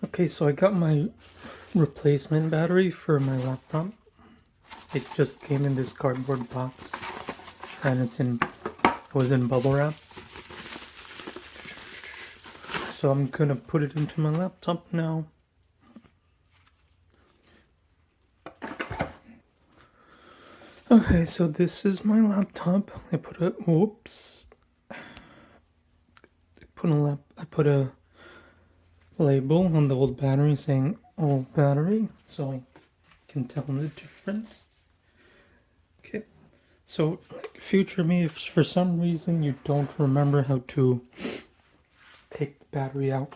Okay, so I got my replacement battery for my laptop. It just came in this cardboard box and it was in bubble wrap. So I'm gonna put it into my laptop now. Okay, so this is my laptop. I put a label on the old battery saying old battery so I can tell the difference. Okay, so like future me, if for some reason you don't remember how to take the battery out,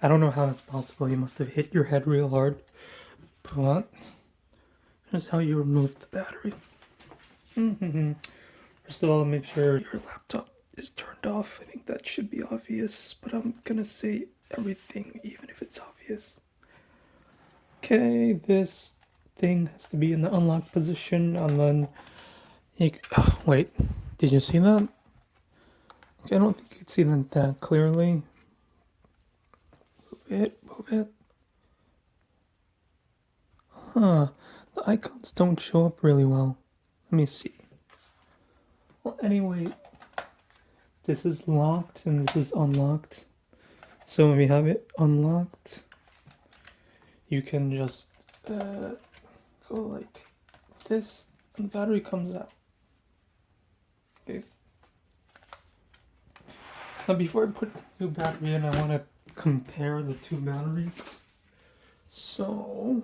I don't know how that's possible. You must have hit your head real hard, but here's how you remove the battery. First of all, make sure your laptop is turned off. I think that should be obvious, but I'm gonna say everything even if it's obvious. Okay, this thing has to be in the unlock position, and then oh, wait, did you see that? Okay, I don't think you can see that clearly. Move it. Huh, the icons don't show up really well. Let me see. Well, anyway, this is locked and this is unlocked. So when we have it unlocked, you can just go like this and the battery comes out. Okay. Now before I put the new battery in, I want to compare the two batteries. So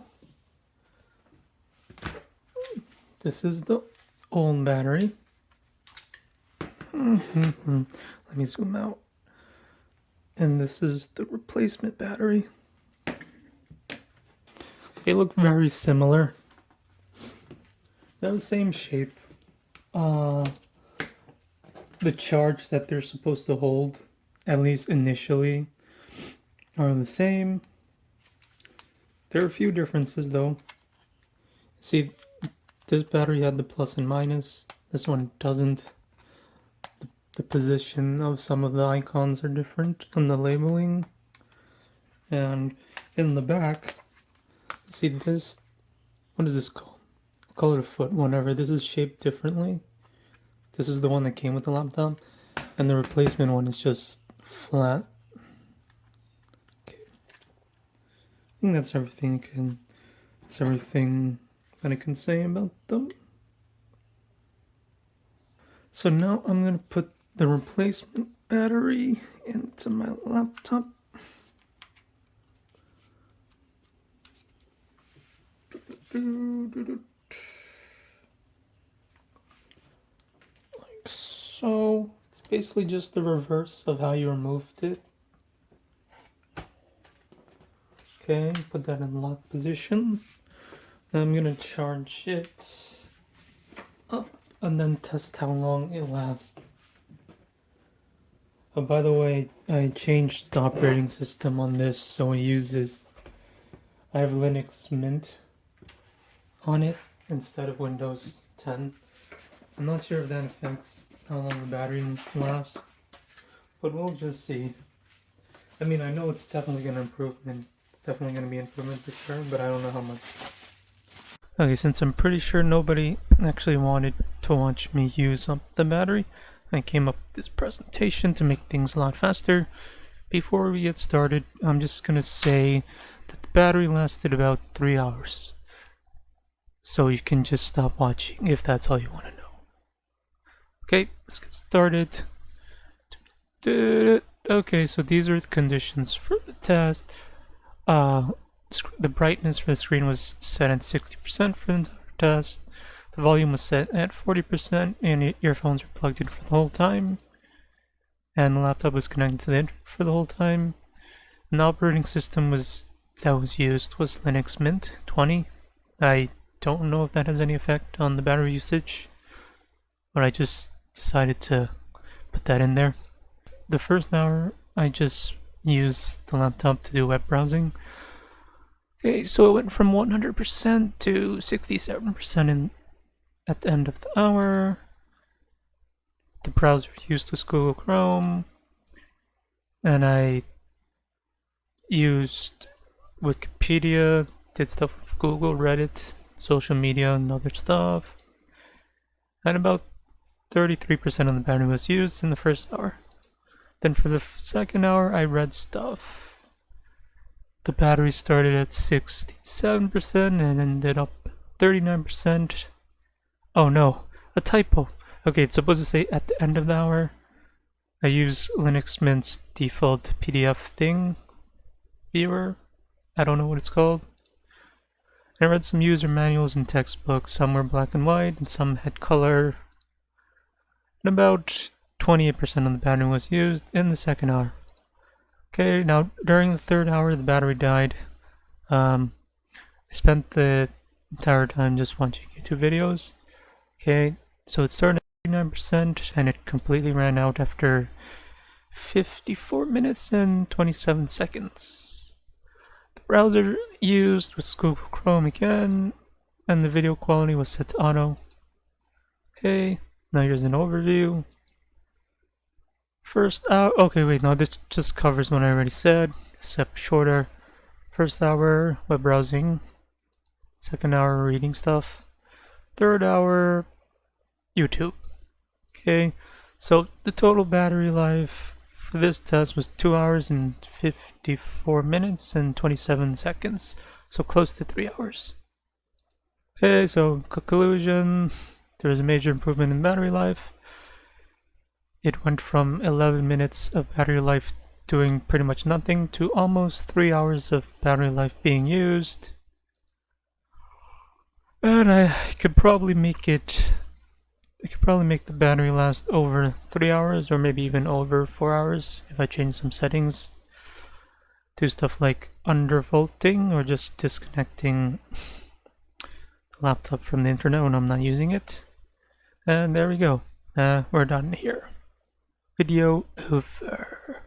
this is the old battery. Let me zoom out. And this is the replacement battery. They look very similar. They're the same shape. The charge that they're supposed to hold, at least initially, are the same. There are a few differences though. See, this battery had the plus and minus. This one doesn't. The position of some of the icons are different on the labeling. And in the back, see this, what is this called? I'll call it a foot, whatever. This is shaped differently. This is the one that came with the laptop. And the replacement one is just flat. Okay. I think that's everything that I can say about them. So now I'm gonna put the replacement battery into my laptop. Like so. It's basically just the reverse of how you removed it. Okay, put that in lock position. Now I'm gonna charge it up and then test how long it lasts. Oh, by the way, I changed the operating system on this, so I have Linux Mint on it instead of Windows 10. I'm not sure if that affects how long the battery lasts, but we'll just see. I mean, I know it's definitely going to improve, and it's definitely going to be improvement for sure, but I don't know how much. Okay, since I'm pretty sure nobody actually wanted to watch me use up the battery, I came up with this presentation to make things a lot faster. Before we get started, I'm just going to say that the battery lasted about 3 hours. So you can just stop watching if that's all you want to know. Okay, let's get started. Okay, so these are the conditions for the test. The brightness for the screen was set at 60% for the entire test. The volume was set at 40% and earphones were plugged in for the whole time. And the laptop was connected to the internet for the whole time. And the operating system that was used was Linux Mint 20. I don't know if that has any effect on the battery usage, but I just decided to put that in there. The first hour, I just used the laptop to do web browsing. Okay, so it went from 100% to 67% at the end of the hour. The browser used was Google Chrome, and I used Wikipedia, did stuff with Google, Reddit, social media, and other stuff. And about 33% of the battery was used in the first hour. Then for the second hour, I read stuff. The battery started at 67% and ended up 39%. Oh no, a typo. Okay, it's supposed to say at the end of the hour. I use Linux Mint's default PDF thing viewer. I don't know what it's called. I read some user manuals and textbooks. Some were black and white and some had color. And about 28% of the battery was used in the second hour. Okay, now during the third hour the battery died. I spent the entire time just watching YouTube videos. Okay, so it started at 39% and it completely ran out after 54 minutes and 27 seconds. The browser used was Google Chrome again, and the video quality was set to auto. Okay, now here's an overview. First hour, okay wait, no, this just covers what I already said, except shorter. First hour, web browsing. Second hour, reading stuff. Third hour, YouTube. Okay, so the total battery life for this test was 2 hours and 54 minutes and 27 seconds, so close to 3 hours. Okay, so conclusion, there was a major improvement in battery life. It went from 11 minutes of battery life doing pretty much nothing to almost 3 hours of battery life being used. And I could probably make the battery last over 3 hours or maybe even over 4 hours if I change some settings. Do stuff like undervolting or just disconnecting the laptop from the internet when I'm not using it. And there we go. We're done here. Video over.